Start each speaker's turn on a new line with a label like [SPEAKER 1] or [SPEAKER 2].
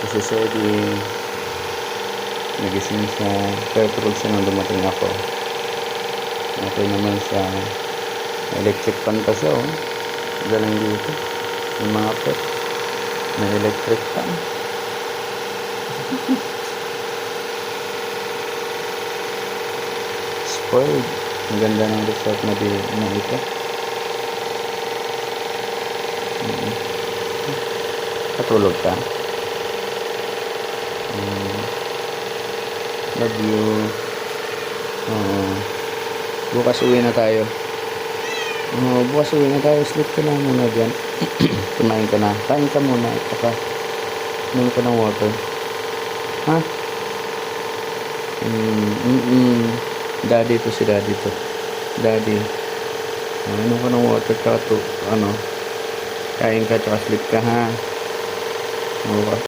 [SPEAKER 1] si Sedi. Nagising siya. Pero tulog siya nang dumating ako. Okay naman siya. Electric fan pa siya, oh. Galing dito. Yung mga pet. May electric fan. Spoiled. Ang ganda ng resort na ito. Patulog ka? Love you. Bukas uwi na tayo. Bukas uwi na tayo. Sleep ka na muna dyan. Kumain ka na. Kain ka muna. At inom ka ng water. Ha? Daddy to, si daddy to. Daddy. Inom ka ng water. Tsaka to, kain ka tsaka sleep ka, ha? Bukas.